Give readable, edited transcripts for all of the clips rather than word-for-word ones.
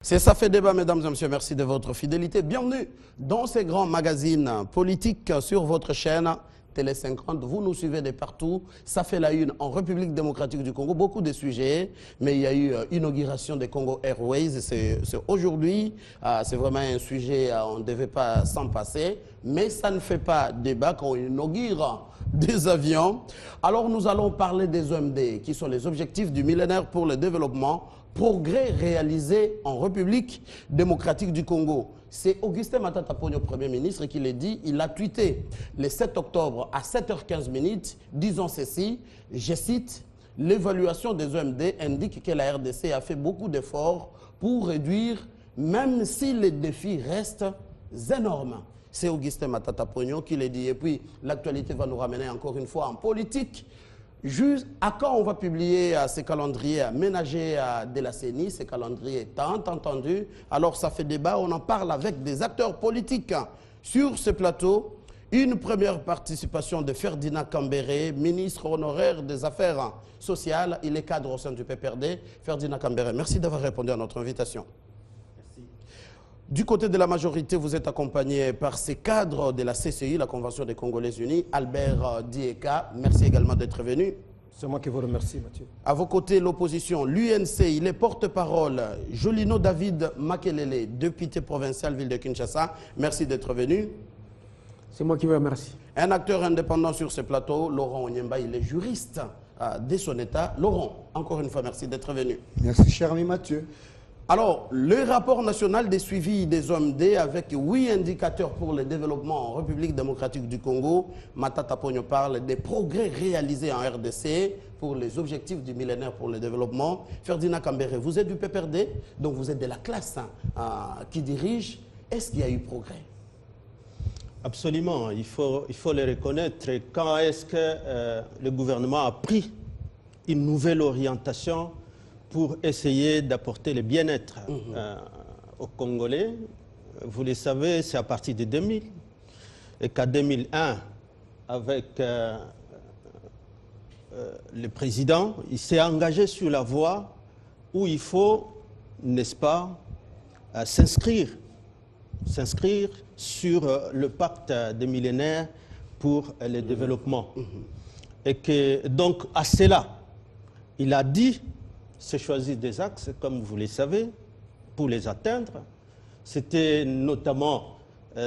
C'est Ça fait débat, mesdames et messieurs. Merci de votre fidélité. Bienvenue dans ces grands magazines politiques sur votre chaîne Télé 50. Vous nous suivez de partout. Ça fait la une en République démocratique du Congo. Beaucoup de sujets, mais il y a eu inauguration des Congo Airways. C'est aujourd'hui. C'est vraiment un sujet, on ne devait pas s'en passer. Mais ça ne fait pas débat quand on inaugure des avions. Alors nous allons parler des OMD, qui sont les objectifs du millénaire pour le développement. Progrès réalisés en République démocratique du Congo. C'est Augustin Matata Ponyo, Premier ministre, qui l'a dit. Il a tweeté le 7 octobre à 7h15, disons ceci, je cite, « L'évaluation des OMD indique que la RDC a fait beaucoup d'efforts pour réduire, même si les défis restent énormes. » C'est Augustin Matata Ponyo qui l'a dit. Et puis, l'actualité va nous ramener encore une fois en politique. Juste à quand on va publier ces calendriers aménagés de la CENI, ces calendriers tant entendus. Alors ça fait débat, on en parle avec des acteurs politiques. Sur ce plateau, une première participation de Ferdinand Kambere, ministre honoraire des Affaires sociales. Il est cadre au sein du PPRD. Ferdinand Kambere, merci d'avoir répondu à notre invitation. Du côté de la majorité, vous êtes accompagné par ces cadres de la CCI, la Convention des Congolais Unis, Albert Dieka. Merci également d'être venu. C'est moi qui vous remercie, Mathieu. À vos côtés, l'opposition, l'UNC, il est porte-parole, Jolino David Makelele, député provincial ville de Kinshasa. Merci d'être venu. C'est moi qui vous remercie. Un acteur indépendant sur ce plateau, Laurent Onyemba, il est juriste de son État. Laurent, encore une fois, merci d'être venu. Merci, cher ami Mathieu. Alors, le rapport national des suivis des OMD avec 8 indicateurs pour le développement en République démocratique du Congo. Matata Ponyo parle des progrès réalisés en RDC pour les objectifs du millénaire pour le développement. Ferdinand Kambere, vous êtes du PPRD, donc vous êtes de la classe qui dirige. Est-ce qu'il y a eu progrès? Absolument, il faut le reconnaître. Quand est-ce que le gouvernement a pris une nouvelle orientation pour essayer d'apporter le bien-être aux Congolais? Vous le savez, c'est à partir de 2000. Et qu'à 2001, avec le président, il s'est engagé sur la voie où il faut, n'est-ce pas, s'inscrire sur le pacte des millénaires pour le développement. Et que donc, à cela, il a dit, c'est choisir des axes, comme vous le savez, pour les atteindre. C'était notamment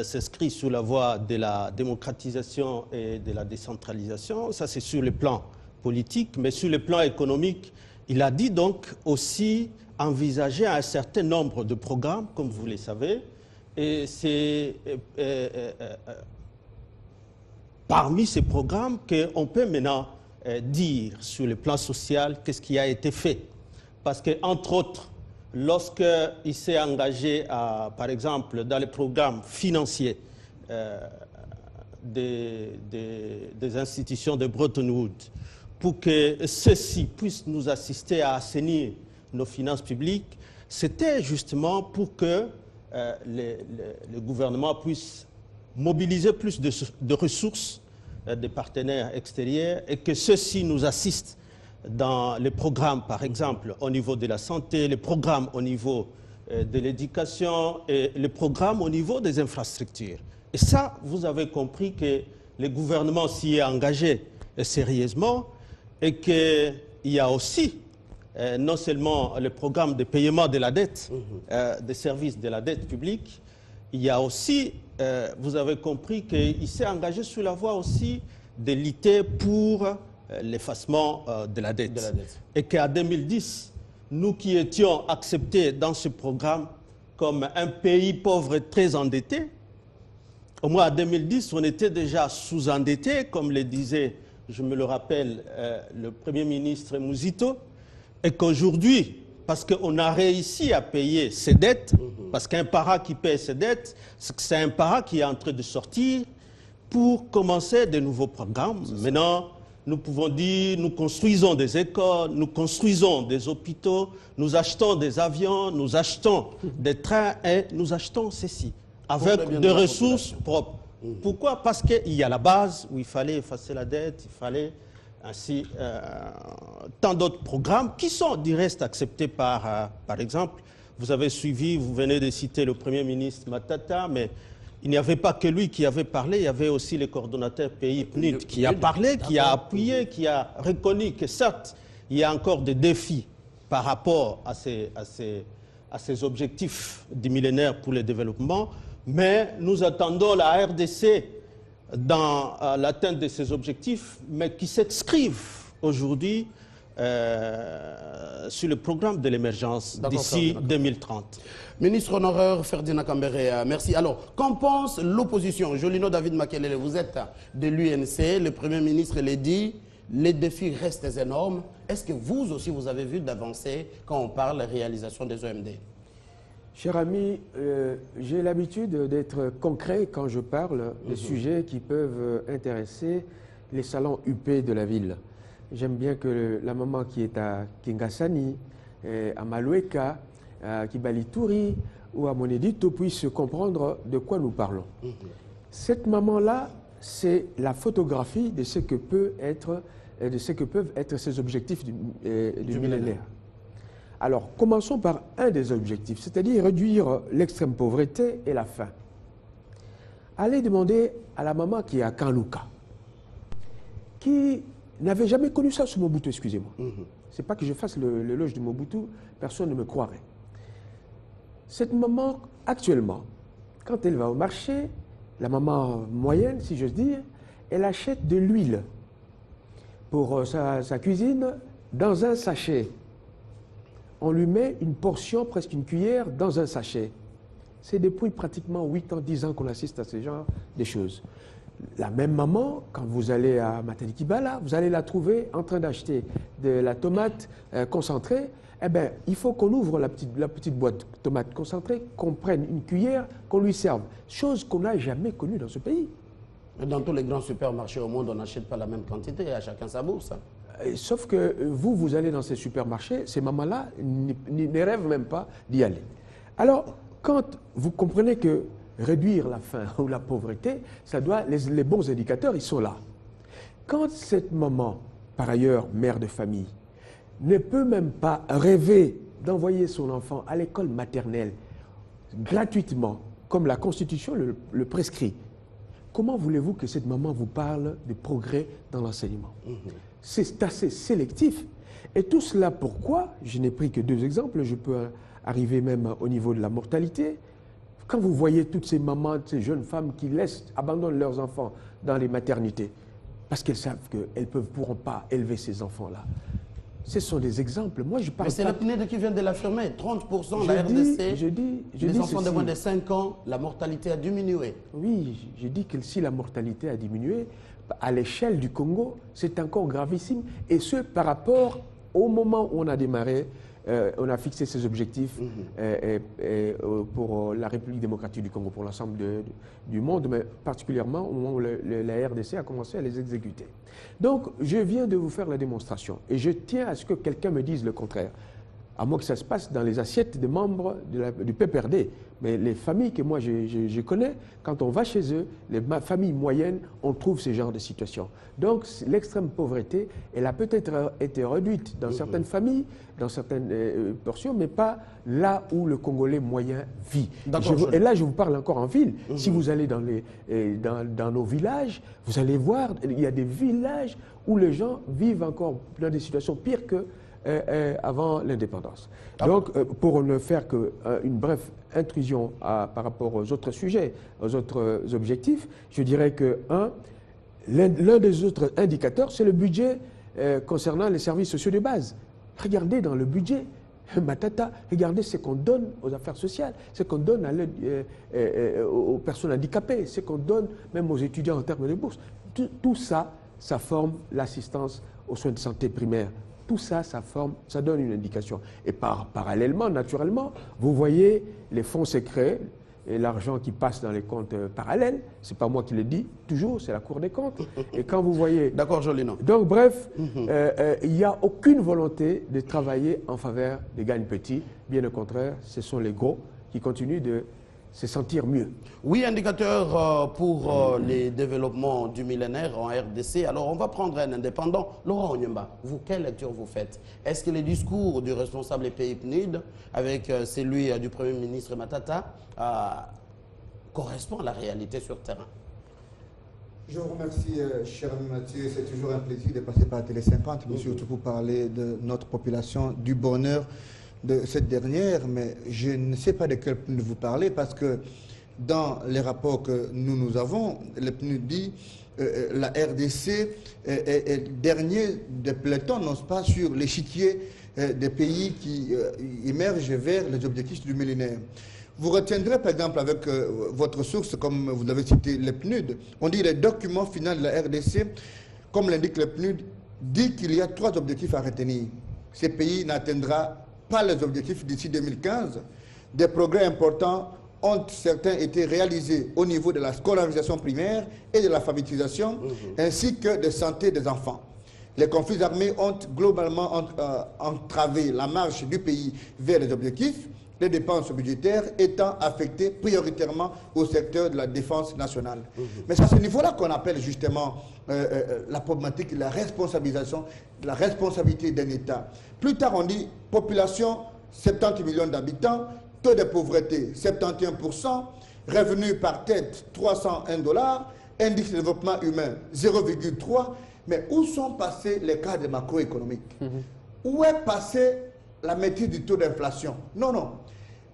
s'inscrit sur la voie de la démocratisation et de la décentralisation. Ça, c'est sur le plan politique, mais sur le plan économique, il a dit donc aussi envisager un certain nombre de programmes, comme vous le savez, et c'est parmi ces programmes qu'on peut maintenant dire sur le plan social qu'est-ce qui a été fait. Parce qu'entre autres, lorsqu'il s'est engagé, par exemple, dans les programmes financiers des institutions de Bretton Woods, pour que ceux-ci puissent nous assister à assainir nos finances publiques, c'était justement pour que le gouvernement puisse mobiliser plus de ressources des partenaires extérieurs et que ceux-ci nous assistent dans les programmes, par exemple, au niveau de la santé, les programmes au niveau de l'éducation et les programmes au niveau des infrastructures. Et ça, vous avez compris que le gouvernement s'y est engagé sérieusement et qu'il y a aussi non seulement le programme de paiement de la dette, des services de la dette publique, il y a aussi, vous avez compris qu'il s'est engagé sur la voie aussi de lutter pour l'effacement de la dette. Et qu'en 2010, nous qui étions acceptés dans ce programme comme un pays pauvre et très endetté, au moins en 2010, on était déjà sous-endetté, comme le disait, je me le rappelle, le Premier ministre Mouzito, et qu'aujourd'hui, parce qu'on a réussi à payer ses dettes, parce qu'un parent qui paie ses dettes, c'est un parent qui est en train de sortir pour commencer de nouveaux programmes. Maintenant, nous pouvons dire, nous construisons des écoles, nous construisons des hôpitaux, nous achetons des avions, nous achetons des trains et nous achetons ceci avec des ressources propres. Pourquoi? Parce qu'il y a la base où il fallait effacer la dette, il fallait ainsi tant d'autres programmes qui sont du reste acceptés par exemple, Vous avez suivi, vous venez de citer le Premier ministre Matata, mais il n'y avait pas que lui qui avait parlé, il y avait aussi le coordonnateur pays PNUD qui a parlé, qui a appuyé, qui a reconnu que certes, il y a encore des défis par rapport à ces objectifs du millénaire pour le développement, mais nous attendons la RDC dans l'atteinte de ces objectifs, mais qui s'inscrivent aujourd'hui sur le programme de l'émergence d'ici 2030. Ministre honoraire Ferdinand Kambere, merci. Alors, qu'en pense l'opposition? Jolino David Makelele, vous êtes de l'UNC, le Premier ministre l'a dit, les défis restent énormes. Est-ce que vous aussi, vous avez vu d'avancées quand on parle de la réalisation des OMD? Cher ami, j'ai l'habitude d'être concret quand je parle des sujets qui peuvent intéresser les salons UP de la ville. J'aime bien que la maman qui est à Kingasani, à Maloueka, à Kibalituri ou à Monedito puisse comprendre de quoi nous parlons. Cette maman-là, c'est la photographie de ce que peuvent être ces objectifs du millénaire. Alors, commençons par un des objectifs, c'est-à-dire réduire l'extrême pauvreté et la faim. Allez demander à la maman qui est à Kanlouka, qui n'avait jamais connu ça sous Mobutu, excusez-moi. C'est pas que je fasse l'éloge de Mobutu, personne ne me croirait. Cette maman, actuellement, quand elle va au marché, la maman moyenne, si j'ose dire, elle achète de l'huile pour sa cuisine dans un sachet. On lui met une portion, presque une cuillère, dans un sachet. C'est depuis pratiquement 8 ans, 10 ans qu'on assiste à ce genre de choses. La même maman, quand vous allez à Matalikibala, vous allez la trouver en train d'acheter de la tomate concentrée. Eh bien, il faut qu'on ouvre la petite boîte de tomate concentrée, qu'on prenne une cuillère, qu'on lui serve. Chose qu'on n'a jamais connue dans ce pays. Dans tous les grands supermarchés au monde, on n'achète pas la même quantité, à chacun sa bourse. Sauf que vous allez dans ces supermarchés, ces mamans-là ne rêvent même pas d'y aller. Alors, quand vous comprenez que réduire la faim ou la pauvreté, ça doit, les bons indicateurs, ils sont là. Quand cette maman, par ailleurs mère de famille, ne peut même pas rêver d'envoyer son enfant à l'école maternelle gratuitement, comme la Constitution le prescrit, comment voulez-vous que cette maman vous parle de progrès dans l'enseignement? C'est assez sélectif. Et tout cela, pourquoi? Je n'ai pris que 2 exemples, je peux arriver même au niveau de la mortalité. Quand vous voyez toutes ces mamans, ces jeunes femmes qui abandonnent leurs enfants dans les maternités, parce qu'elles savent qu'elles ne pourront pas élever ces enfants-là. Ce sont des exemples. Moi, je parle. Mais c'est la PNUD qui vient de l'affirmer. 30% de la RDC, les enfants de moins de 5 ans, la mortalité a diminué. Oui, je dis que si la mortalité a diminué, à l'échelle du Congo, c'est encore gravissime. Et ce, par rapport au moment où on a démarré, on a fixé ces objectifs pour la République démocratique du Congo, pour l'ensemble du monde, mais particulièrement au moment où la RDC a commencé à les exécuter. Donc, je viens de vous faire la démonstration et je tiens à ce que quelqu'un me dise le contraire. À moins que ça se passe dans les assiettes des membres du PPRD. Mais les familles que moi je connais, quand on va chez eux, les familles moyennes, on trouve ce genre de situation. Donc l'extrême pauvreté, elle a peut-être été réduite dans certaines familles, dans certaines portions, mais pas là où le Congolais moyen vit. Et là, je vous parle encore en ville. Si vous allez dans nos villages, vous allez voir, il y a des villages où les gens vivent encore dans des situations pires que avant l'indépendance. Donc, pour ne faire qu'une brève intrusion par rapport aux autres sujets, aux autres objectifs, je dirais que, l'un des autres indicateurs, c'est le budget concernant les services sociaux de base. Regardez dans le budget, Matata, regardez ce qu'on donne aux affaires sociales, ce qu'on donne aux personnes handicapées, ce qu'on donne même aux étudiants en termes de bourse. Tout ça, ça forme l'assistance aux soins de santé primaires. Tout ça, ça donne une indication. Et parallèlement, naturellement, vous voyez les fonds secrets et l'argent qui passe dans les comptes parallèles. Ce n'est pas moi qui le dis, toujours, c'est la Cour des comptes. Et quand vous voyez... D'accord, Jolino. Donc, bref, il n'y a aucune volonté de travailler en faveur des gagnes petits. Bien au contraire, ce sont les gros qui continuent de se sentir mieux. Oui, indicateur pour les développements du millénaire en RDC. Alors, on va prendre un indépendant. Laurent Onyemba, vous, quelle lecture vous faites? Est-ce que les discours du responsable pays PNUD avec celui du Premier ministre Matata correspondent à la réalité sur terrain? Je vous remercie, cher Mathieu. C'est toujours un plaisir de passer par Télé 50, mais surtout pour parler de notre population, du bonheur de cette dernière. Mais je ne sais pas de quel PNUD vous parlez, parce que dans les rapports que nous avons, le PNUD dit la RDC est dernier de peloton, non pas, sur l'échiquier des pays qui émergent vers les objectifs du millénaire. Vous retiendrez par exemple avec votre source, comme vous avez cité le PNUD, on dit le document final de la RDC, comme l'indique le PNUD, dit qu'il y a 3 objectifs à retenir. Ces pays n'atteindront pas les objectifs d'ici 2015. Des progrès importants ont certains été réalisés au niveau de la scolarisation primaire et de l'alphabétisation, ainsi que de santé des enfants. Les conflits armés ont globalement entravé la marche du pays vers les objectifs, les dépenses budgétaires étant affectées prioritairement au secteur de la défense nationale. Mais c'est à ce niveau-là qu'on appelle justement la problématique de la responsabilisation, de la responsabilité d'un État. Plus tard, on dit population 70 millions d'habitants, taux de pauvreté 71%, revenus par tête 301 $, indice de développement humain 0,3. Mais où sont passés les cadres macroéconomiques? Où est passée la maîtrise du taux d'inflation? Non, non.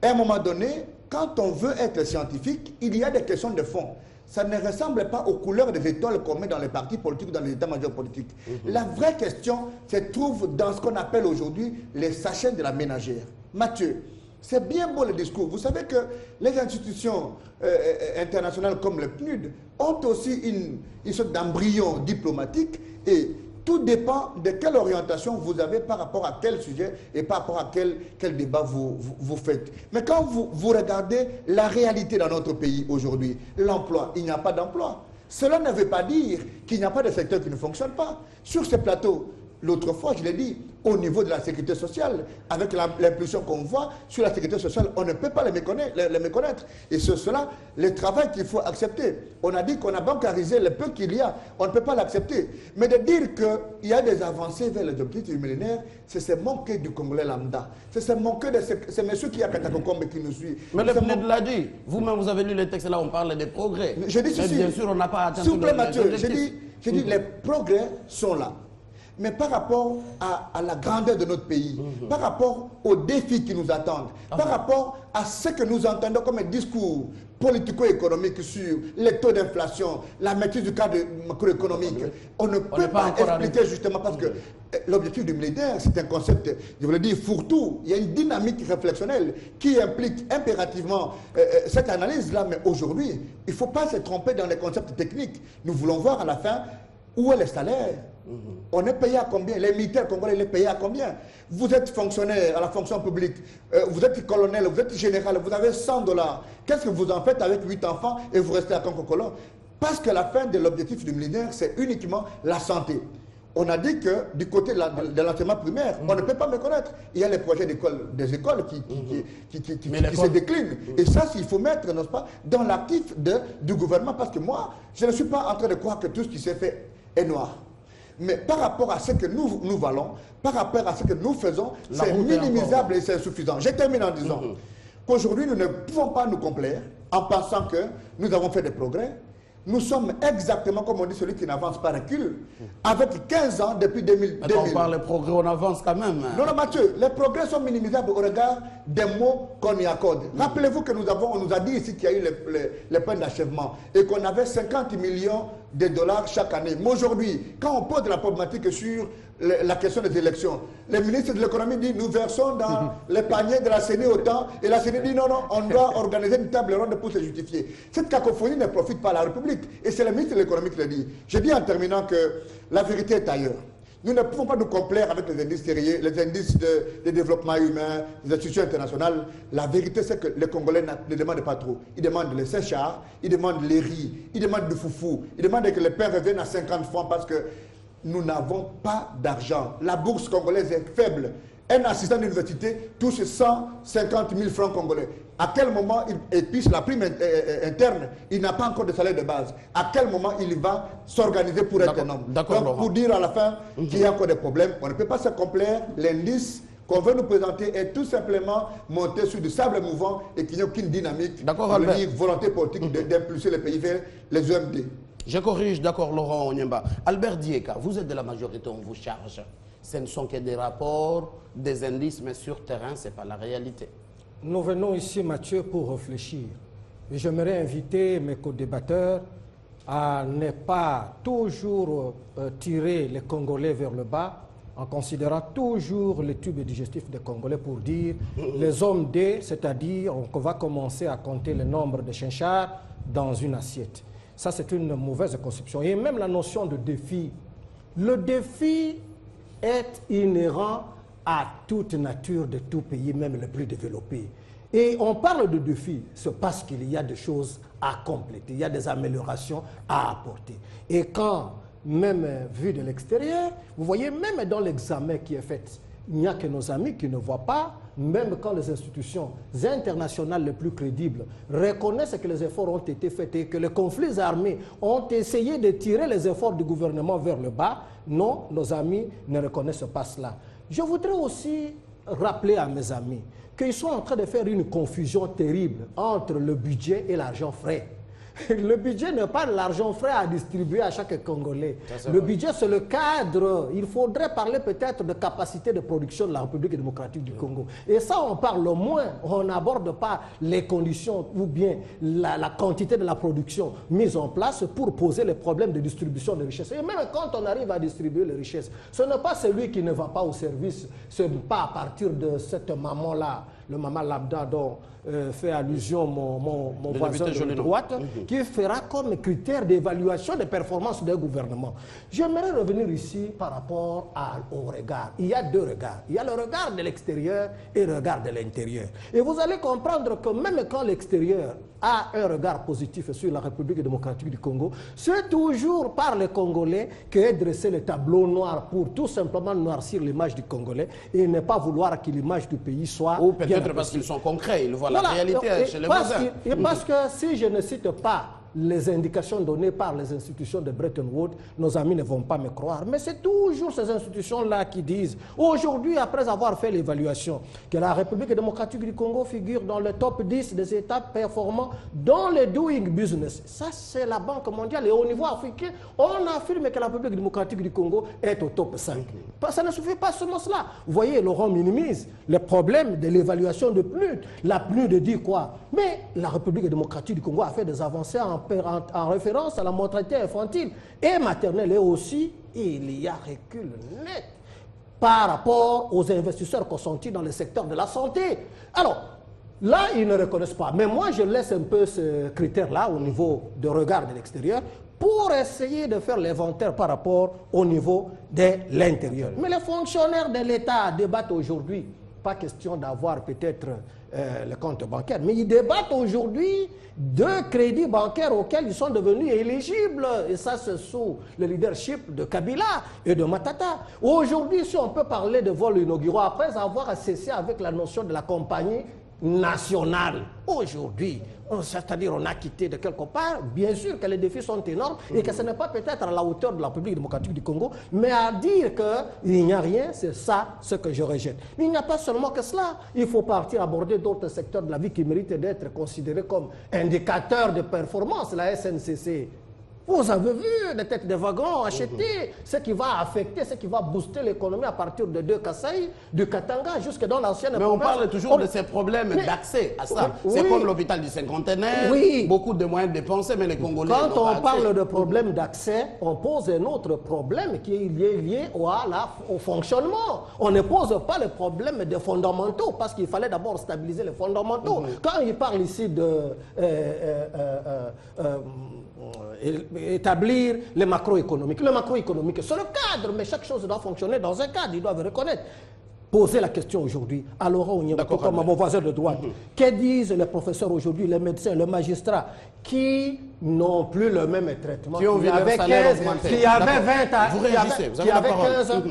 À un moment donné, quand on veut être scientifique, il y a des questions de fond. Ça ne ressemble pas aux couleurs des étoiles qu'on met dans les partis politiques ou dans les états-majors politiques. La vraie question se trouve dans ce qu'on appelle aujourd'hui les sachets de la ménagère. Mathieu, c'est bien beau le discours. Vous savez que les institutions internationales comme le PNUD ont aussi une sorte d'embryon diplomatique, et tout dépend de quelle orientation vous avez par rapport à quel sujet et par rapport à quel débat vous faites. Mais quand vous regardez la réalité dans notre pays aujourd'hui, l'emploi, il n'y a pas d'emploi. Cela ne veut pas dire qu'il n'y a pas de secteur qui ne fonctionne pas. Sur ce plateau, l'autre fois, je l'ai dit, au niveau de la sécurité sociale, avec l'impulsion qu'on voit sur la sécurité sociale, on ne peut pas les méconnaître. Et c'est cela, le travail qu'il faut accepter. On a dit qu'on a bancarisé le peu qu'il y a, on ne peut pas l'accepter. Mais de dire qu'il y a des avancées vers les objectifs du millénaire, c'est se manquer du Congolais lambda. C'est se manquer de ces messieurs qui a Katakokombe qui nous suit. Mais le PNUD l'a dit. Vous-même, vous avez lu les textes là, on parle des progrès. Je dis ceci. Mais bien sûr, on n'a pas atteint tous les objectifs. J'ai dit les progrès sont là. Mais par rapport à la grandeur de notre pays, par rapport aux défis qui nous attendent, par rapport à ce que nous entendons comme un discours politico-économique sur les taux d'inflation, la maîtrise du cadre macroéconomique, on ne peut pas expliquer justement parce que l'objectif du militaire, c'est un concept, je voulais dire, fourre-tout. Il y a une dynamique réflexionnelle qui implique impérativement cette analyse-là. Mais aujourd'hui, il ne faut pas se tromper dans les concepts techniques. Nous voulons voir à la fin où est le salaire. On est payé à combien? Les militaires congolais, ils sont payés à combien? Vous êtes fonctionnaire à la fonction publique, vous êtes colonel, vous êtes général, vous avez 100 $. Qu'est-ce que vous en faites avec 8 enfants et vous restez à Kankokolo? Parce que la fin de l'objectif du militaire, c'est uniquement la santé. On a dit que du côté de l'enseignement primaire, on ne peut pas méconnaître. Il y a les projets des écoles qui se déclinent. Et ça, il faut mettre, n'est-ce pas, dans l'actif du gouvernement. Parce que moi, je ne suis pas en train de croire que tout ce qui s'est fait est noir. Mais par rapport à ce que nous valons, par rapport à ce que nous faisons, c'est minimisable et c'est insuffisant. Je termine en disant qu'aujourd'hui, nous ne pouvons pas nous complaire en pensant que nous avons fait des progrès. Nous sommes exactement, comme on dit, celui qui n'avance pas recule. Avec 15 ans, depuis 2000. Mais quand on parle de progrès, on avance quand même. Non, non, Mathieu, les progrès sont minimisables au regard des mots qu'on y accorde. Rappelez-vous que on nous a dit ici qu'il y a eu les points d'achèvement et qu'on avait 50 millions de dollars chaque année. Mais aujourd'hui, quand on pose la problématique sur la question des élections, le ministre de l'économie dit nous versons dans les paniers de la CENI autant, et la CENI dit non, non, on doit organiser une table ronde pour se justifier. Cette cacophonie ne profite pas à la République, et c'est le ministre de l'économie qui le dit. Je dis en terminant que la vérité est ailleurs. Nous ne pouvons pas nous complaire avec les indices sérieux, les indices de développement humain, les institutions internationales. La vérité, c'est que les Congolais ne demandent pas trop. Ils demandent les séchards, ils demandent les riz, ils demandent du foufou, ils demandent que les pains reviennent à 50 francs parce que nous n'avons pas d'argent. La bourse congolaise est faible. un assistant d'université touche 150 000 francs congolais. À quel moment il épice la prime interne? Il n'a pas encore de salaire de base. À quel moment il va s'organiser pour être un homme? Donc, pour dire à la fin qu'il y a encore des problèmes, on ne peut pas se complaire. L'indice qu'on veut nous présenter est tout simplement monté sur du sable mouvant et qu'il n'y a aucune dynamique, une volonté politique d'impulser les pays vers les EMD. Je corrige, d'accord, Laurent Onyemba. Albert Dieka, vous êtes de la majorité, on vous charge. Ce ne sont que des rapports, des indices, mais sur terrain, ce n'est pas la réalité. Nous venons ici, Mathieu, pour réfléchir. Et j'aimerais inviter mes co-débatteurs à ne pas toujours tirer les Congolais vers le bas, en considérant toujours les tubes digestifs des Congolais pour dire les hommes D, c'est-à-dire qu'on va commencer à compter le nombre de chinchards dans une assiette. Ça, c'est une mauvaise conception. Et même la notion de défi. Le défi est inhérent à toute nature de tout pays, même le plus développé. Et on parle de défi, c'est parce qu'il y a des choses à compléter, il y a des améliorations à apporter. Et quand, même vu de l'extérieur, vous voyez, même dans l'examen qui est fait, il n'y a que nos amis qui ne voient pas, même quand les institutions internationales les plus crédibles reconnaissent que les efforts ont été faits et que les conflits armés ont essayé de tirer les efforts du gouvernement vers le bas, non, nos amis ne reconnaissent pas cela. Je voudrais aussi rappeler à mes amis qu'ils sont en train de faire une confusion terrible entre le budget et l'argent frais. Le budget n'est pas de l'argent frais à distribuer à chaque Congolais. Le budget, c'est le cadre. Il faudrait parler peut-être de capacité de production de la République démocratique du Congo. Et ça, on parle moins. On n'aborde pas les conditions ou bien la quantité de la production mise en place pour poser les problèmes de distribution de richesses. Et même quand on arrive à distribuer les richesses, ce n'est pas celui qui ne va pas au service. Ce n'est pas à partir de cette maman-là, le maman lambda dont fait allusion mon voisin de droite, qui fera comme critère d'évaluation des performances d'un gouvernement. J'aimerais revenir ici par rapport au regard. Il y a deux regards. Il y a le regard de l'extérieur et le regard de l'intérieur. Et vous allez comprendre que même quand l'extérieur a un regard positif sur la République démocratique du Congo, c'est toujours par les Congolais qu'est dressé le tableau noir pour tout simplement noircir l'image du Congolais et ne pas vouloir que l'image du pays soit... Ou peut-être parce qu'ils sont concrets, ils voient la réalité chez les voisins. Et parce que si je ne cite pas les indications données par les institutions de Bretton Woods, nos amis ne vont pas me croire. Mais c'est toujours ces institutions-là qui disent, aujourd'hui, après avoir fait l'évaluation, que la République démocratique du Congo figure dans le top 10 des États performants dans le doing business. Ça, c'est la Banque mondiale. Et au niveau africain, on affirme que la République démocratique du Congo est au top 5. Ça ne suffit pas seulement cela. Vous voyez, Laurent minimise le problème de l'évaluation de PNUD. La PNUD dit quoi? Mais la République démocratique du Congo a fait des avancées en référence à la mortalité infantile et maternelle. Et aussi, il y a recul net par rapport aux investisseurs consentis dans le secteur de la santé. Alors, là, ils ne reconnaissent pas. Mais moi, je laisse un peu ce critère-là au niveau de regard de l'extérieur pour essayer de faire l'inventaire par rapport au niveau de l'intérieur. Mais les fonctionnaires de l'État débattent aujourd'hui. Pas question d'avoir peut-être le compte bancaire, mais ils débattent aujourd'hui de crédits bancaires auxquels ils sont devenus éligibles. Et ça, c'est sous le leadership de Kabila et de Matata. Aujourd'hui, si on peut parler de vols inauguraux, après avoir cessé avec la notion de la compagnie nationale, aujourd'hui, c'est-à-dire on a quitté de quelque part, bien sûr que les défis sont énormes et que ce n'est pas peut-être à la hauteur de la République démocratique du Congo, mais à dire qu'il n'y a rien, c'est ça ce que je rejette. Mais il n'y a pas seulement que cela, il faut partir aborder d'autres secteurs de la vie qui méritent d'être considérés comme indicateurs de performance, la SNCC. Vous avez vu des têtes de wagons achetées, ce qui va affecter, ce qui va booster l'économie à partir de deux Kasaï, du Katanga jusque dans l'ancienne province. Mais on parle toujours de ces problèmes d'accès à ça. C'est comme l'hôpital du cinquantenaire, beaucoup de moyens dépensés, mais les Congolais quand on parle de problème d'accès, on pose un autre problème qui est lié au fonctionnement. On ne pose pas le problème des fondamentaux, parce qu'il fallait d'abord stabiliser les fondamentaux. Quand il parle ici de... établir les macroéconomiques. Le macroéconomique, c'est le cadre, mais chaque chose doit fonctionner dans un cadre, ils doivent reconnaître. Poser la question aujourd'hui à Laurent Onyemba, comme mon voisin de droite. Que disent les professeurs aujourd'hui, les médecins, les magistrats, qui n'ont plus le même traitement, qui avaient 15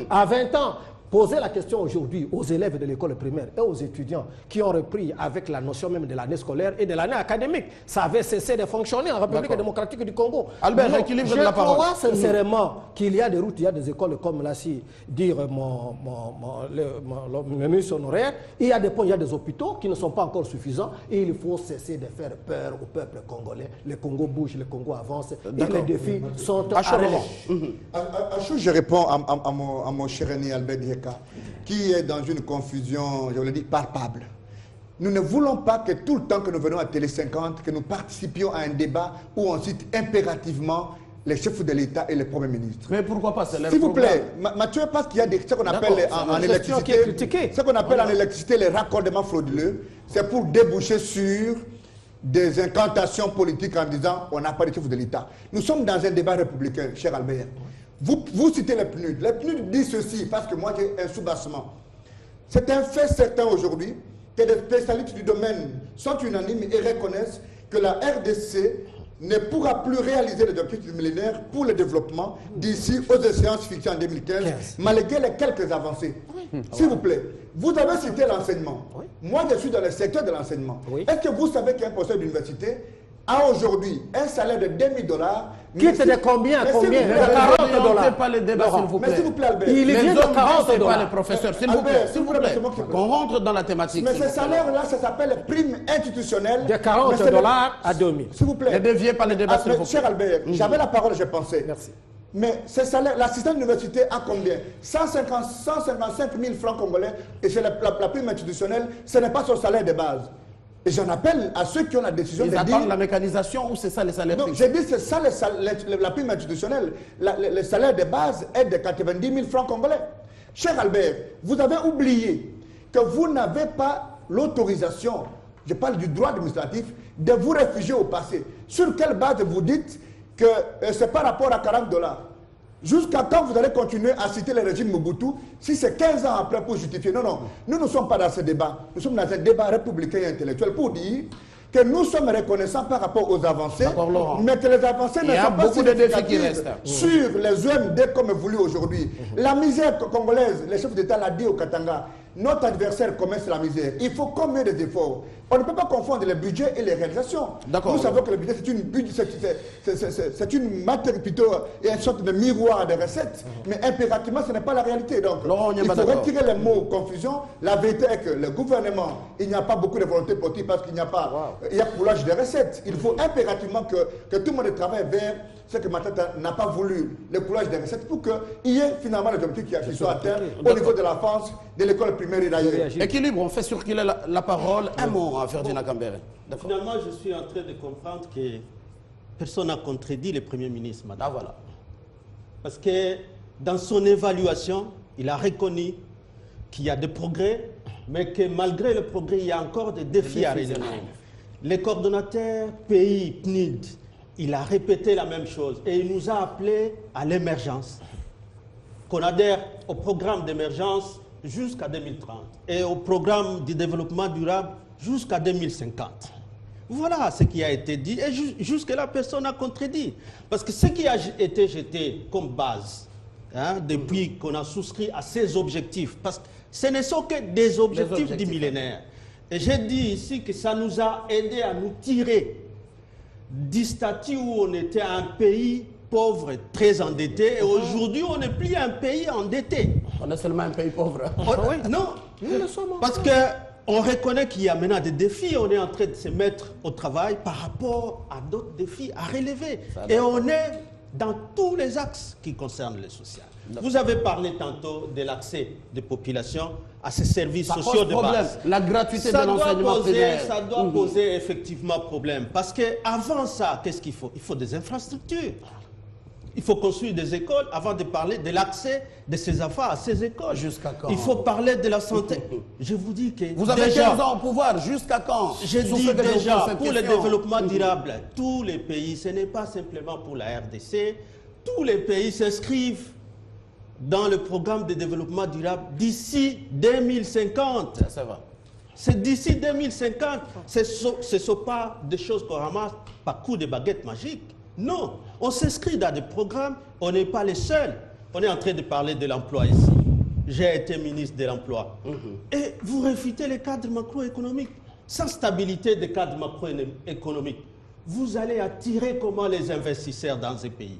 à 20 ans, Posez la question aujourd'hui aux élèves de l'école primaire et aux étudiants qui ont repris avec la notion même de l'année scolaire et de l'année académique. Ça avait cessé de fonctionner en République démocratique du Congo. Albert, équilibre de la parole. Je crois sincèrement qu'il y a des routes, il y a des écoles, comme l'a su dire le ministre honoraire. Il y a des ponts, il y a des hôpitaux qui ne sont pas encore suffisants et il faut cesser de faire peur au peuple congolais. Le Congo bouge, le Congo avance et les défis sont à relever. Je réponds à mon cher ami Albert Dieka, qui est dans une confusion, je vous le dis, palpable. Nous ne voulons pas que tout le temps que nous venons à Télé 50, que nous participions à un débat où on cite impérativement les chefs de l'État et les premiers ministres. Mais pourquoi pas? S'il vous plaît, Mathieu, parce qu'il y a ce qu'on appelle en électricité, ce qu'on appelle en électricité les raccordements frauduleux, c'est pour déboucher sur des incantations politiques en disant on n'a pas de chef de l'État. Nous sommes dans un débat républicain, cher Albert. Vous citez les PNUD. Les PNUD disent ceci, parce que moi j'ai un soubassement. C'est un fait certain aujourd'hui que les spécialistes du domaine sont unanimes et reconnaissent que la RDC ne pourra plus réaliser les objectifs millénaires pour le développement d'ici aux échéances fixées en 2015, malgré les quelques avancées. S'il vous plaît, vous avez cité l'enseignement. Moi, je suis dans le secteur de l'enseignement. Est-ce que vous savez qu'un professeur d'université a aujourd'hui un salaire de $2000 qui était de combien? De 40 $. Pas les débats, s'il vous plaît. Mais s'il vous plaît, Albert. Il vient de 40 $. Pas les professeurs, s'il vous plaît. Qu'on rentre dans la thématique. Mais ce salaire-là, ça s'appelle prime institutionnelle. De 40 $ à 2000. S'il vous plaît. Ne déviez pas les débats, s'il vous plaît. Cher Albert, j'avais la parole, je pensais. Merci. Mais ce salaire, l'assistant d'université a combien? 155 000 francs congolais. Et c'est la prime institutionnelle, ce n'est pas son salaire de base. Et j'en appelle à ceux qui ont la décision de dire... Ils attendent la mécanisation ou c'est ça les salaires? Non, j'ai dit c'est ça la prime institutionnelle. Le salaire de base est de 90 000 francs congolais. Cher Albert, vous avez oublié que vous n'avez pas l'autorisation, je parle du droit administratif, de vous réfugier au passé. Sur quelle base vous dites que c'est par rapport à 40 $? Jusqu'à quand vous allez continuer à citer le régime Mobutu si c'est 15 ans après pour justifier? Non, non, nous ne sommes pas dans ce débat. Nous sommes dans un débat républicain et intellectuel pour dire que nous sommes reconnaissants par rapport aux avancées, mais que les avancées ne sont pas significatives sur les OMD comme voulu aujourd'hui. La misère congolaise, le chef d'État l'a dit au Katanga, notre adversaire commet la misère. Il faut combien d'efforts? On ne peut pas confondre les budgets et les réalisations. Nous savons que le budget, c'est une matière plutôt et une sorte de miroir de recettes, mais impérativement, ce n'est pas la réalité. Donc, il faut retirer les mots confusion. La vérité est que le gouvernement, il n'y a pas beaucoup de volonté politique parce qu'il n'y a pas, il y a coulage de recettes. Il faut impérativement que tout le monde travaille vers ce que Matata n'a pas voulu, le coulage des recettes, pour qu'il y ait finalement les objectifs qui soient atteints au niveau de la France, de l'école primaire et d'ailleurs. Équilibre, on fait circuler la parole. Un mot à Ferdinand Kambere. Finalement, je suis en train de comprendre que personne n'a contredit le Premier ministre, madame. Ah voilà. Parce que dans son évaluation, il a reconnu qu'il y a des progrès, mais que malgré le progrès, il y a encore des défis à relever. Les coordonnateurs pays PNUD, il a répété la même chose et il nous a appelés à l'émergence. Qu'on adhère au programme d'émergence jusqu'à 2030 et au programme de développement durable jusqu'à 2050. Voilà ce qui a été dit et jusque-là, personne n'a contredit. Parce que ce qui a été jeté comme base, depuis qu'on a souscrit à ces objectifs, parce que ce ne sont que des objectifs du millénaire. Et j'ai dit ici que ça nous a aidé à nous tirer du statut où on était un pays pauvre, très endetté, et aujourd'hui on n'est plus un pays endetté. On est seulement un pays pauvre. Non, parce qu'on reconnaît qu'il y a maintenant des défis, on est en train de se mettre au travail par rapport à d'autres défis à relever. Et on est dans tous les axes qui concernent le social. Vous avez parlé tantôt de l'accès des populations à ces services sociaux de base. La gratuité de l'enseignement primaire. Ça doit poser effectivement problème. Parce qu'avant ça, qu'est-ce qu'il faut? Il faut des infrastructures. Il faut construire des écoles avant de parler de l'accès de ces enfants à ces écoles. Jusqu'à quand? Il faut parler de la santé. Je vous dis que... Vous avez 15 ans au pouvoir, jusqu'à quand? Je dis déjà, pour le développement durable, tous les pays, ce n'est pas simplement pour la RDC, tous les pays s'inscrivent dans le programme de développement durable d'ici 2050. Ça va. C'est d'ici 2050. Ce ne sont pas des choses qu'on ramasse par coup de baguette magique. Non, on s'inscrit dans des programmes, on n'est pas les seuls. On est en train de parler de l'emploi ici. j'ai été ministre de l'Emploi. Et vous réfutez les cadres macroéconomiques. Sans stabilité des cadres macroéconomiques, vous allez attirer comment les investisseurs dans ces pays?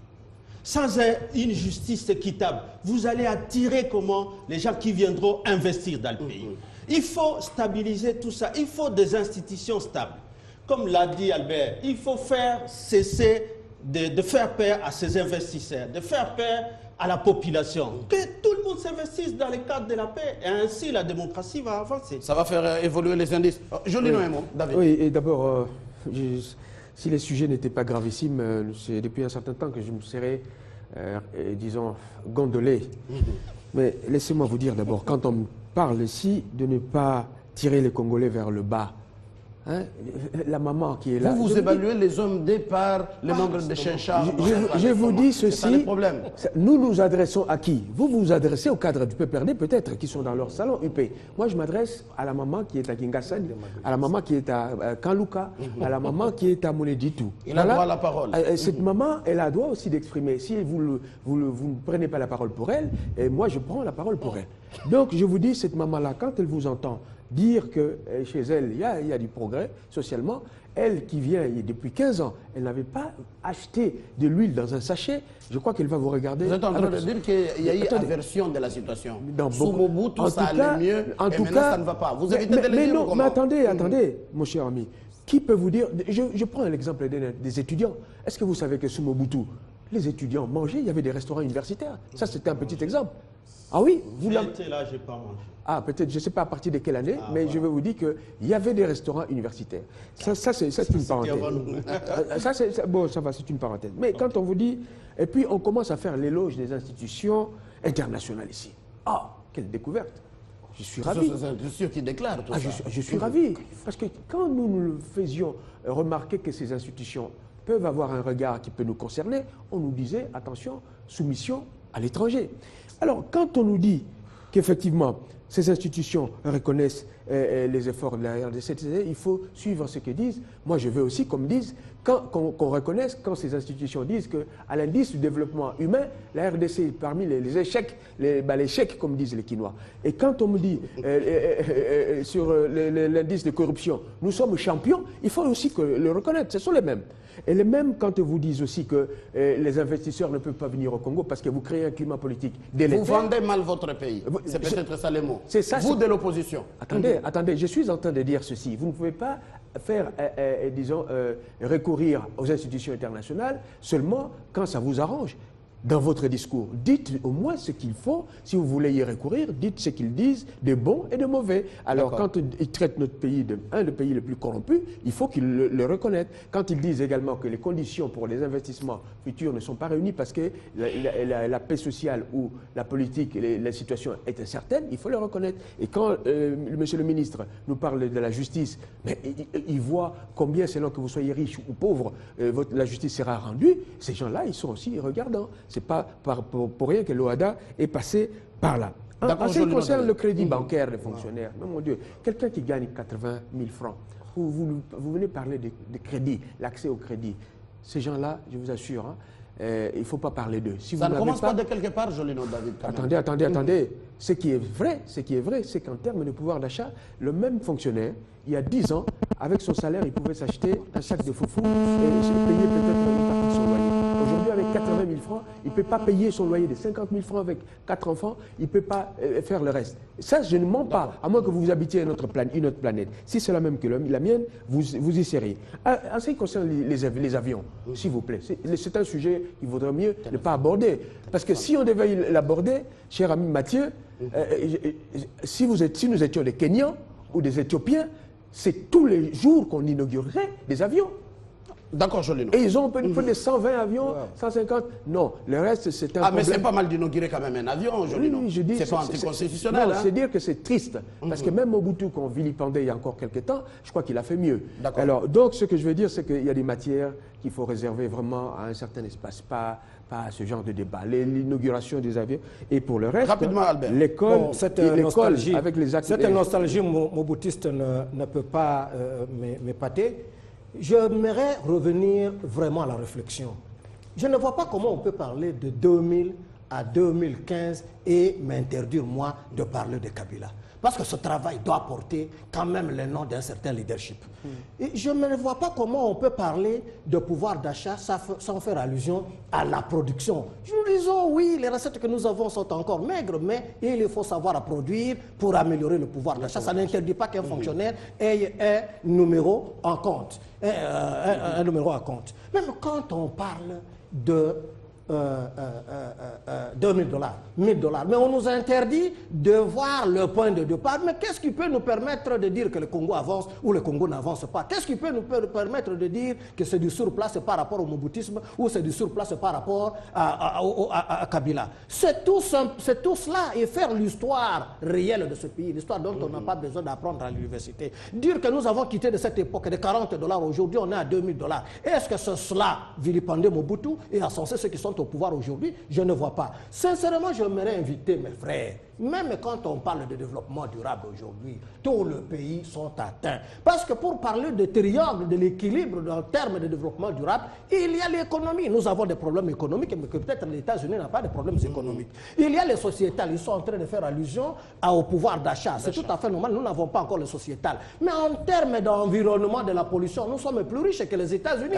Sans une justice équitable, vous allez attirer comment les gens qui viendront investir dans le pays? Il faut stabiliser tout ça. Il faut des institutions stables. Comme l'a dit Albert, il faut faire cesser de faire peur à ces investisseurs, de faire peur à la population. Que tout le monde s'investisse dans le cadre de la paix. Et ainsi, la démocratie va avancer. Ça va faire évoluer les indices. Joli nom, David. Oui, et d'abord, si les sujets n'étaient pas gravissimes, c'est depuis un certain temps que je me serais, disons, gondolé. Mais laissez-moi vous dire d'abord, quand on me parle ici de ne pas tirer les Congolais vers le bas, hein, la maman qui est là... Vous évaluez les hommes départ, le nombre de chiens. Je vous dis ceci, problème. Nous nous adressons à qui? Vous vous adressez aux cadres du PPRD peut-être, qui sont dans leur salon UP. Moi je m'adresse à la maman qui est à Kingasani, à la maman qui est à Kanluka, à la maman qui est à Moneditu. Il a droit à la parole. Cette maman, elle a droit aussi d'exprimer. Si vous ne prenez pas la parole pour elle, et moi je prends la parole pour elle. Donc je vous dis, cette maman-là, quand elle vous entend dire que chez elle, il y a du progrès socialement, elle qui vient depuis 15 ans, elle n'avait pas acheté de l'huile dans un sachet, je crois qu'elle va vous regarder. Vous êtes en train de dire qu'il y a eu aversion de la situation. Sous Mobutu, ça allait mieux, et maintenant ça ne va pas. Vous évitez de le dire. Mais non, mais attendez, mon cher ami. Qui peut vous dire, je prends l'exemple des étudiants. Est-ce que vous savez que sous Mobutu, les étudiants mangeaient, il y avait des restaurants universitaires. Ça, c'était un petit exemple. Ah oui, vous l'avez. Là, j'ai pas mangé. Ah, peut-être, je ne sais pas à partir de quelle année, mais voilà. Je vais vous dire qu'il y avait des restaurants universitaires. Ça c'est une parenthèse. Bon, ça va, c'est une parenthèse. Mais quand on vous dit, et puis on commence à faire l'éloge des institutions internationales ici. Ah, quelle découverte! Je suis ravi. C'est sûr qu'il déclare tout ça. Je suis ravi. Parce que quand nous nous faisions remarquer que ces institutions peuvent avoir un regard qui peut nous concerner, on nous disait, attention, soumission à l'étranger. Alors, quand on nous dit qu'effectivement, ces institutions reconnaissent les efforts de la RDC, il faut suivre ce que disent. Moi, je veux aussi qu'on me dise, qu'on reconnaisse, quand ces institutions disent qu'à l'indice du développement humain, la RDC est parmi les échecs, les chèques, comme disent les Quinois. Et quand on me dit sur l'indice de corruption, nous sommes champions, il faut aussi le reconnaître. Ce sont les mêmes. Et les mêmes quand vous disent aussi que les investisseurs ne peuvent pas venir au Congo parce que vous créez un climat politique délétère. Vous vendez mal votre pays. C'est peut-être ça le mot. C'est ça. Vous de l'opposition. Attendez, je suis en train de dire ceci. Vous ne pouvez pas faire, disons, recourir aux institutions internationales seulement quand ça vous arrange. Dans votre discours, dites au moins ce qu'il faut. Si vous voulez y recourir, dites ce qu'ils disent de bon et de mauvais. Alors, quand ils traitent notre pays d'un des pays les plus corrompus, il faut qu'ils le reconnaissent. Quand ils disent également que les conditions pour les investissements futurs ne sont pas réunies parce que la paix sociale ou la politique, la situation est incertaine, il faut le reconnaître. Et quand monsieur le ministre nous parle de la justice, mais il voit combien, selon que vous soyez riche ou pauvre, la justice sera rendue. Ces gens-là, ils sont aussi regardants. Ce n'est pas pour rien que l'OADA est passé par là. En ce qui concerne le crédit bancaire des fonctionnaires, mais mon Dieu, quelqu'un qui gagne 80 000 francs, vous venez parler de crédit, l'accès au crédit. Ces gens-là, je vous assure, il ne faut pas parler d'eux. Si ça ne commence pas de quelque part, Jolino David. Attendez. Ce qui est vrai, c'est qu'en termes de pouvoir d'achat, le même fonctionnaire, il y a 10 ans, avec son salaire, il pouvait s'acheter un sac de foufou et payer peut-être une partie de son loyer. Aujourd'hui, avec 80 000 francs, il ne peut pas payer son loyer de 50 000 francs avec 4 enfants, il ne peut pas faire le reste. Ça, je ne mens pas, à moins que vous habitiez une autre planète. Si c'est la même que la mienne, vous y serez. En ce qui concerne les avions, s'il vous plaît, c'est un sujet qu'il vaudrait mieux ne pas aborder. Parce que si on devait l'aborder, cher ami Mathieu, si nous étions des Kenyans ou des Éthiopiens, c'est tous les jours qu'on inaugurerait des avions. D'accord, Jolino. Et ils ont peut-être des 120 avions, 150. Non, le reste, c'est un problème. Mais c'est pas mal d'inaugurer quand même un avion, Jolino. Oui, je dis. C'est pas anticonstitutionnel. Non, c'est dire que c'est triste. Parce que même Mobutu, qu'on vilipendait il y a encore quelques temps, je crois qu'il a fait mieux. Alors, donc, ce que je veux dire, c'est qu'il y a des matières qu'il faut réserver vraiment à un certain espace, pas à ce genre de débat. L'inauguration des avions. Et pour le reste, l'école, cette nostalgie avec les actes. Cette nostalgie mobutiste ne peut pas m'épater. J'aimerais revenir vraiment à la réflexion. Je ne vois pas comment on peut parler de 2000 à 2015 et m'interdire, moi, de parler de Kabila. Parce que ce travail doit porter quand même le nom d'un certain leadership. Et je ne vois pas comment on peut parler de pouvoir d'achat sans faire allusion à la production. Nous disons, oui, les recettes que nous avons sont encore maigres, mais il faut savoir produire pour améliorer le pouvoir d'achat. Ça n'interdit pas qu'un fonctionnaire ait un numéro en compte. Un numéro à compte. Même quand on parle de 2000 $, 1000 $. Mais on nous interdit de voir le point de départ. Mais qu'est-ce qui peut nous permettre de dire que le Congo avance ou le Congo n'avance pas? Qu'est-ce qui peut nous permettre de dire que c'est du surplace par rapport au moboutisme ou c'est du surplace par rapport à Kabila? C'est tout cela et faire l'histoire réelle de ce pays, l'histoire dont on n'a pas besoin d'apprendre à l'université. Dire que nous avons quitté de cette époque de 40 $, aujourd'hui on est à 2000 $. Est-ce que c'est cela vilipender Mobutu et ascenser ceux qui sont au pouvoir aujourd'hui? Je ne vois pas. Sincèrement, j'aimerais inviter mes frères, même quand on parle de développement durable aujourd'hui, tous les pays sont atteints. Parce que pour parler de triangle, de l'équilibre en termes de développement durable, il y a l'économie. Nous avons des problèmes économiques, mais que peut-être les États-Unis n'ont pas de problèmes économiques. Il y a les sociétales, ils sont en train de faire allusion au pouvoir d'achat. C'est tout à fait normal, nous n'avons pas encore les sociétales. Mais en termes d'environnement, de la pollution, nous sommes plus riches que les États-Unis.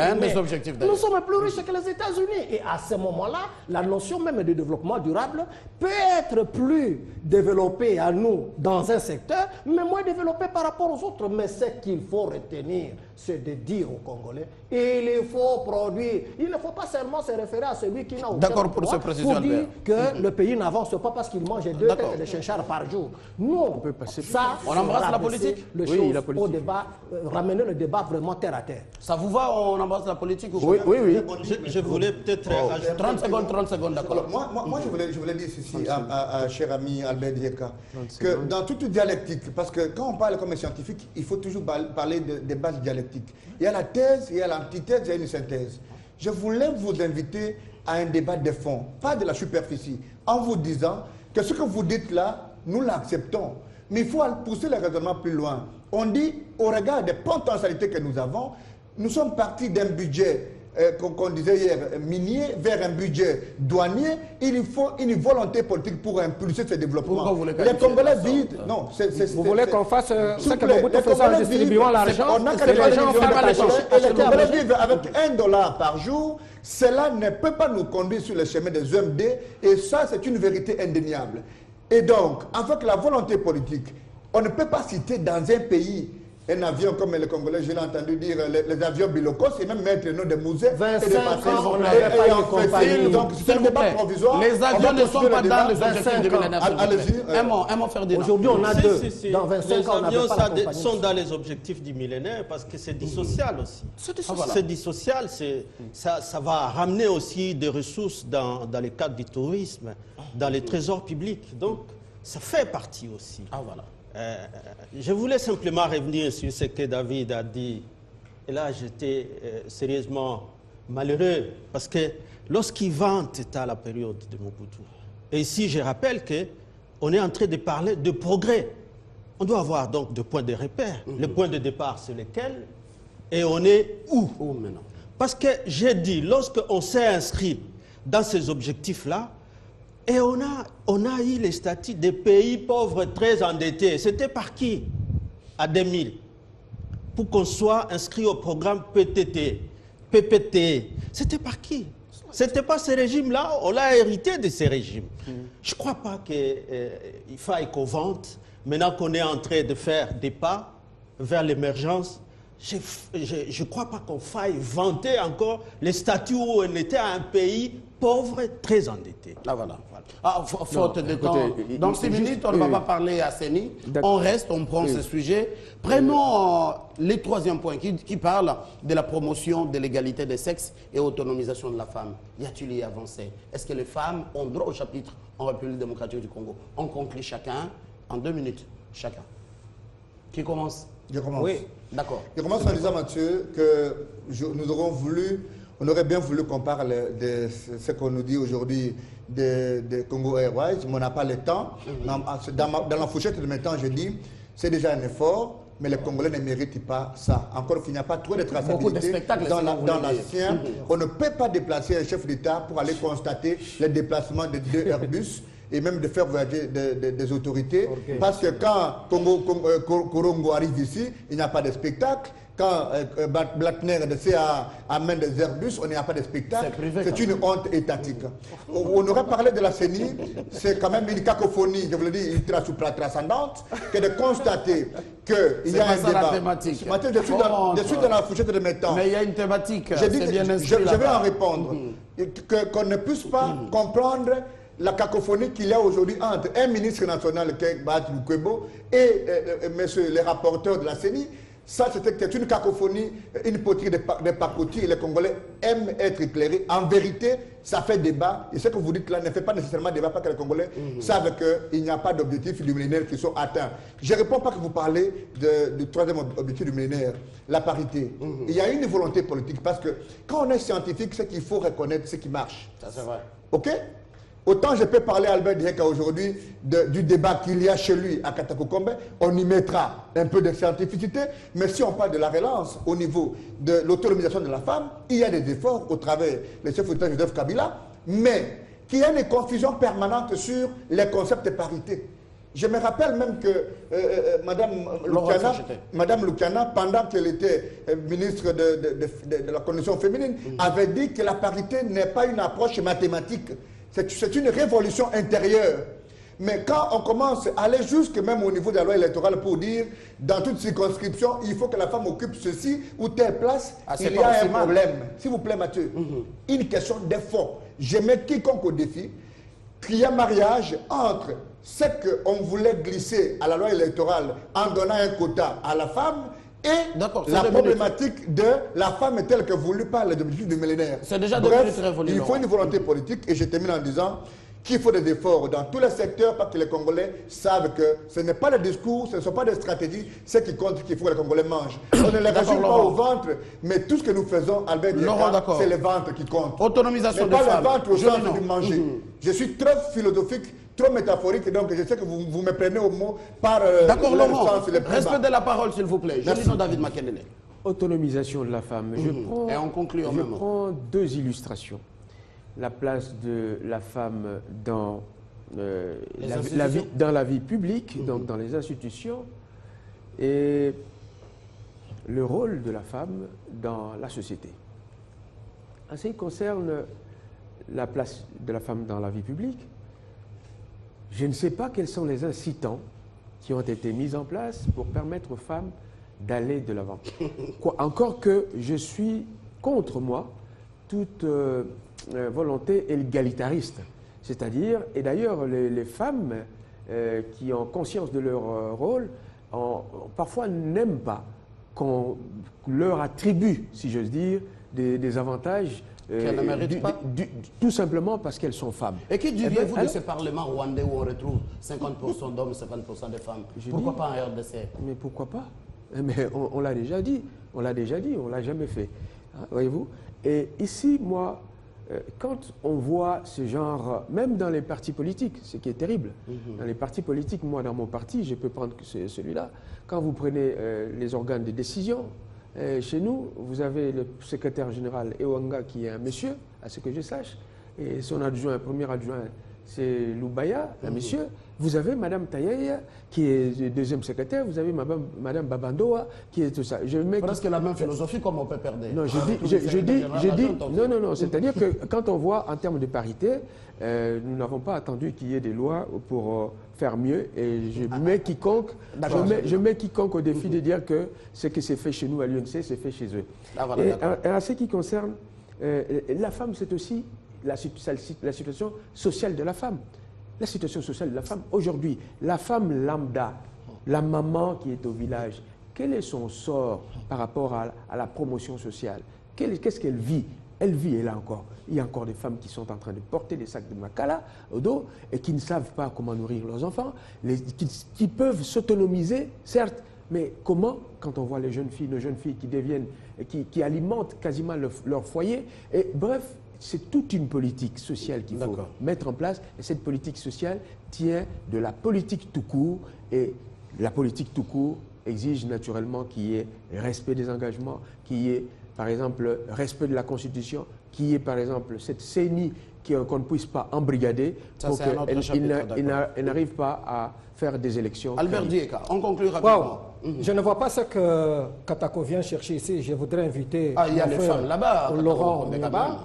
Nous sommes plus riches que les États-Unis. Et à ce moment-là, la notion même de développement durable peut être plus développée à nous dans un secteur, mais moins développée par rapport aux autres. Mais ce qu'il faut retenir, c'est de dire aux Congolais, il faut produire. Il ne faut pas seulement se référer à celui qui n'a aucun D'accord pour cette précision, pour dire que le pays n'avance pas parce qu'il mange 2 têtes de chinchards par jour. Non, ça, on embrasse la politique. Le Oui, la au politique. débat, ramener le débat vraiment terre à terre. Ça vous va, on embrasse la politique ou Oui, oui, oui. Je voulais peut-être ajouter... 30 secondes, d'accord. Alors, moi je voulais dire ceci à cher ami Albert Dieka, que dans toute dialectique, parce que quand on parle comme scientifique, il faut toujours parler des bases dialectiques. Il y a la thèse, il y a l'antithèse, il y a une synthèse. Je voulais vous inviter à un débat de fond, pas de la superficie, en vous disant que ce que vous dites là, nous l'acceptons. Mais il faut pousser le raisonnement plus loin. On dit, au regard des potentialités que nous avons, nous sommes partis d'un budget qu'on disait hier, minier, vers un budget douanier. Il faut une volonté politique pour impulser ce développement. Les Congolais disent... Non, vous voulez qu'on fasse ce que Mobutu faisait en distribuant l'argent? On n'a qu'à les gens et les Congolais vivent avec $1 par jour. Cela ne peut pas nous conduire sur le chemin des OMD. Et ça, c'est une vérité indéniable. Et donc, avec la volonté politique, on ne peut pas citer dans un pays un avion comme les Congolais, je l'ai entendu dire, les avions bilocos, et même mettre le nom de musées. 25 ans, on n'avait pas une compagnie. Donc, c'est un débat provisoire. Les avions ne sont pas dans les objectifs de millénaire. Allez-y. Un mot, Ferdinand. Aujourd'hui, on a deux. Si. Dans 25 ans, on n'avait pas la compagnie. sont dans les objectifs du millénaire parce que c'est dissocial aussi. C'est dissocial, ça va ramener aussi des ressources dans le cadre du tourisme, dans les trésors publics. Donc, ça fait partie aussi. Ah voilà. Je voulais simplement revenir sur ce que David a dit. Et là, j'étais sérieusement malheureux parce que lorsqu'il vante à la période de Mobutu, et ici je rappelle qu'on est en train de parler de progrès. On doit avoir donc deux points de repère. Le point de départ, c'est lequel? Et on est où maintenant? Parce que j'ai dit, lorsqu'on s'est inscrit dans ces objectifs-là, et on a eu les statuts des pays pauvres très endettés. C'était par qui? À 2000. Pour qu'on soit inscrit au programme PTT, PPT. C'était par qui? C'était pas ces régimes-là. On a hérité de ces régimes. Je ne crois pas qu'il faille qu'on vante. Maintenant qu'on est en train de faire des pas vers l'émergence, je ne crois pas qu'on faille vanter encore les statuts où on était un pays pauvre, très endetté. Là, voilà. Ah, faute de temps. Dans 6 minutes, on ne va pas parler à CENI. On reste, on prend ce sujet. Prenons le troisième point qui parle de la promotion de l'égalité des sexes et autonomisation de la femme. Y a-t-il y avancé? Est-ce que les femmes ont droit au chapitre en République démocratique du Congo? On conclut chacun en 2 minutes. Chacun. Qui commence? Je commence. Oui, d'accord. Je commence en disant, Mathieu, que on aurait bien voulu qu'on parle de ce qu'on nous dit aujourd'hui de Congo Airways, mais on n'a pas le temps. Dans la fourchette de mes temps, je dis, c'est déjà un effort. mais les Congolais ne méritent pas ça. Encore qu'il n'y a pas trop de Beaucoup de traçabilité spectacles, dans vous voulez l'ancien. dire. On ne peut pas déplacer un chef d'État pour aller constater les déplacements de 2 Airbus et même de faire voyager des autorités. Parce que quand Korongo arrive ici, il n'y a pas de spectacle. Quand Blattner de CA amène des Airbus, on n'y a pas de spectacle. C'est une honte étatique. On aurait parlé de la CENI, c'est quand même une cacophonie, je vous le dis, ultra transcendante, que de constater qu'il y a un débat. La thématique. Matin, je suis dans la fourchette de mes temps. Mais il y a une thématique. Je vais en répondre. Qu'on ne puisse pas comprendre la cacophonie qu'il y a aujourd'hui entre un ministre national, Bat Lukwebo, et les rapporteurs de la CENI. Ça, c'est une cacophonie, une poterie de pacotis. Les Congolais aiment être éclairés. En vérité, ça fait débat. Et ce que vous dites là ne fait pas nécessairement débat parce que les Congolais savent qu'il n'y a pas d'objectifs du millénaire qui sont atteints. Je ne réponds pas que vous parlez du troisième objectif du millénaire, la parité. Il y a une volonté politique parce que quand on est scientifique, c'est qu'il faut reconnaître ce qui marche. Ça, c'est vrai. OK? Autant je peux parler à Albert Dieka aujourd'hui du débat qu'il y a chez lui à Katakokombe, on y mettra un peu de scientificité, mais si on parle de la relance au niveau de l'autonomisation de la femme, il y a des efforts au travers des chefs d'État Joseph Kabila, mais qu'il y a une confusion permanente sur les concepts de parité. Je me rappelle même que Madame Lukiana, pendant qu'elle était ministre de la Condition féminine, avait dit que la parité n'est pas une approche mathématique. C'est une révolution intérieure. Mais quand on commence à aller jusque même au niveau de la loi électorale pour dire, dans toute circonscription, il faut que la femme occupe ceci ou telle place, il y a un problème. S'il vous plaît, Mathieu, une question de fond. Je mets quiconque au défi qu'il y a mariage entre ce qu'on voulait glisser à la loi électorale en donnant un quota à la femme et la problématique de la femme telle que voulue par les objectifs du millénaire. C'est déjà bref, il faut une volonté politique et je termine en disant qu'il faut des efforts dans tous les secteurs parce que les Congolais savent que ce n'est pas le discours, ce ne sont pas des stratégies, ce qui compte, qu'il faut que les Congolais mangent. On ne les résume pas au ventre, mais tout ce que nous faisons, Albert Dieka, c'est le ventre qui compte. Autonomisation mais des pas femmes. le ventre au sens du manger. Je suis très philosophique, trop métaphorique, donc je sais que vous me prenez au mot par d'accord, Laurent. sens. Respect de la parole, s'il vous plaît. Je David Makenene. Autonomisation de la femme. Et on conclut en je même temps. prends 2 illustrations. La place de la femme dans, dans la vie publique, donc dans les institutions, et le rôle de la femme dans la société. En ce qui concerne la place de la femme dans la vie publique, je ne sais pas quels sont les incitants qui ont été mis en place pour permettre aux femmes d'aller de l'avant. Encore que je suis contre, moi, toute volonté égalitariste. C'est-à-dire, et d'ailleurs les femmes qui ont conscience de leur rôle, parfois n'aiment pas qu'on leur attribue, si j'ose dire, des avantages qu'elles ne méritent pas. Tout simplement parce qu'elles sont femmes. Et qui diriez-vous de ce Parlement rwandais où on retrouve 50% d'hommes, 50% de femmes? Pourquoi pas en RDC? Mais pourquoi pas? Mais on l'a déjà dit, on l'a jamais fait. Hein, voyez-vous? Et ici, moi, quand on voit ce genre, même dans les partis politiques, ce qui est terrible, dans les partis politiques, moi dans mon parti, je peux prendre celui-là, quand vous prenez les organes de décision, chez nous, vous avez le secrétaire général Ewanga qui est un monsieur, à ce que je sache, et son adjoint, premier adjoint, c'est Loubaya, un monsieur. Vous avez Mme Tayeya, qui est deuxième secrétaire, vous avez Mme Babandoa, qui est tout ça. Presque la même philosophie comme on peut perdre. Non, non, c'est-à-dire que quand on voit en termes de parité, nous n'avons pas attendu qu'il y ait des lois pour faire mieux, et je mets quiconque au défi de dire que ce qui s'est fait chez nous à l'UNC, c'est fait chez eux. Et à ce qui concerne la femme, c'est aussi la situation sociale de la femme. La situation sociale de la femme. Aujourd'hui, la femme lambda, la maman qui est au village, quel est son sort par rapport à la promotion sociale? Qu'est-ce qu'elle vit? Elle vit, elle a encore. Il y a encore des femmes qui sont en train de porter des sacs de makala au dos et qui ne savent pas comment nourrir leurs enfants, qui peuvent s'autonomiser, certes, mais comment, quand on voit nos jeunes filles qui alimentent quasiment leur foyer, et bref, c'est toute une politique sociale qu'il faut mettre en place. Et cette politique sociale tient de la politique tout court. Et la politique tout court exige naturellement qu'il y ait respect des engagements, qu'il y ait, par exemple, respect de la Constitution, qu'il y ait, par exemple, cette CENI qu'on ne puisse pas embrigader pour qu'elle n'arrive pas à faire des élections. Albert Dieka, on conclut rapidement. Wow. Je ne vois pas ce que Katako vient chercher ici. Je voudrais inviter il y a les femmes là-bas, Laurent Onyeba,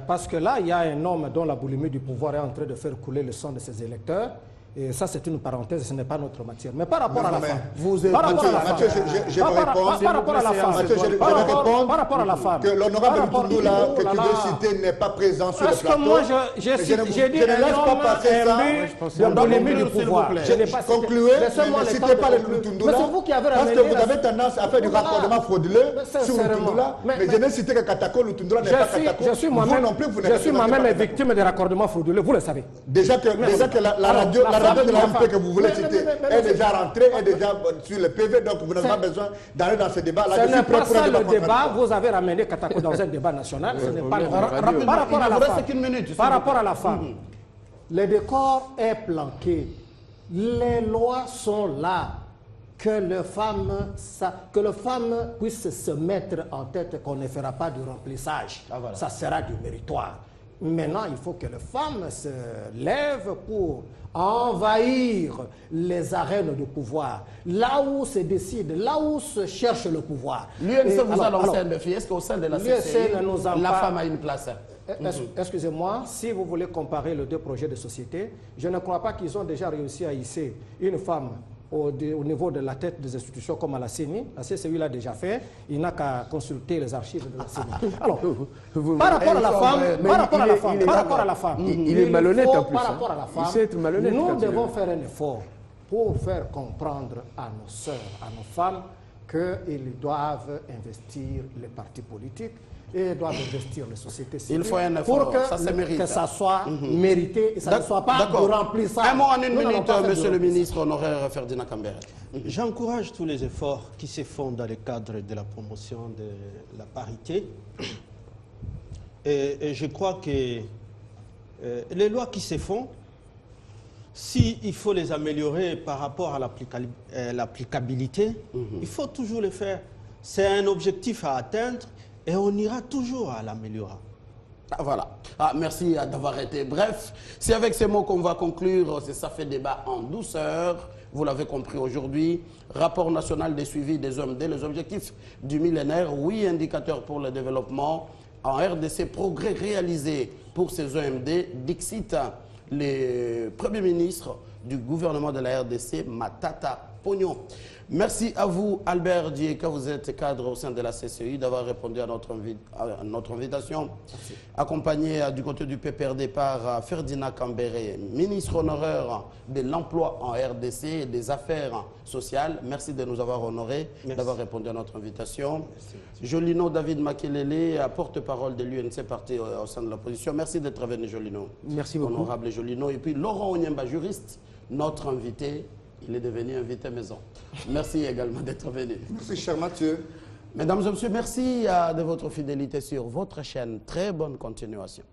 parce que là, il y a un homme dont la boulimie du pouvoir est en train de faire couler le sang de ses électeurs. Et ça, c'est une parenthèse, ce n'est pas notre matière. Mais par rapport à la femme, par rapport à la femme, par rapport à la femme, que l'honorable Ntundula, que tu veux citer, n'est pas présent sur le plateau. Parce que moi, j'ai dit un homme dans l'ennemi du pouvoir. Concluez, ne citez pas le Ntundula, parce que vous avez tendance à faire du raccordement frauduleux sur Ntundula, mais je n'ai cité que Katako, Ntundula n'est pas Katako. Je suis moi-même victime de raccordement frauduleux, vous le savez. Déjà que la radio de la MP que vous voulez citer est déjà rentrée, est déjà sur le PV, donc vous n'avez pas besoin d'aller dans ce débat. Ce n'est pas ça le débat. Vous avez ramené Katako dans un débat national. Ce n'est pas le débat. Par rapport à la femme, le décor est planqué. Les lois sont là. Que le femme puisse se mettre en tête qu'on ne fera pas du remplissage. Ça sera du méritoire. Maintenant, il faut que les femmes se lèvent pour envahir les arènes de pouvoir, là où se décide, là où se cherche le pouvoir. L'UNC vous a lancé un défi. Est-ce qu'au sein de la CCI, la femme a une place? Excusez-moi, si vous voulez comparer les deux projets de société, je ne crois pas qu'ils ont déjà réussi à hisser une femme au niveau de la tête des institutions comme à la CENI. La CCI l'a déjà fait. Il n'a qu'à consulter les archives de la CENI. Alors, par rapport à la femme, il est malhonnête en plus. Par rapport à la femme, nous devons faire un effort pour faire comprendre à nos sœurs, à nos femmes, qu'ils doivent investir les partis politiques et doivent investir les sociétés civiles. Il faut un effort, pour que ça soit mérité et ça ne soit pas du remplissage. Un mot en une minute, monsieur le ministre honoraire Ferdinand Kambere. J'encourage tous les efforts qui se font dans le cadre de la promotion de la parité. Et je crois que les lois qui se font, s'il faut les améliorer par rapport à l'applicabilité, il faut toujours le faire. C'est un objectif à atteindre et on ira toujours à l'améliorer. Voilà. Merci d'avoir été bref. C'est avec ces mots qu'on va conclure. Ça fait débat en douceur. Vous l'avez compris aujourd'hui. Rapport national des suivis des OMD, les objectifs du millénaire. 8 indicateurs pour le développement. En RDC, progrès réalisés pour ces OMD. Dixit, le Premier ministre du gouvernement de la RDC, Matata Pognon. Merci à vous, Albert Dieka, vous êtes cadre au sein de la CCI, d'avoir répondu à notre invitation. Merci. Accompagné du côté du PPRD par Ferdinand Kambere, ministre honoraire de l'emploi en RDC et des affaires sociales. Merci de nous avoir honorés, d'avoir répondu à notre invitation. Merci. Jolino David Makelele, porte-parole de l'UNC, parti au sein de l'opposition. Merci d'être venu, Jolino. Merci beaucoup. Honorable Jolino. Et puis Laurent Onyeba, juriste, notre invité. Il est devenu invité maison. Merci également d'être venu. Merci, cher Mathieu. Mesdames et messieurs, merci de votre fidélité sur votre chaîne. Très bonne continuation.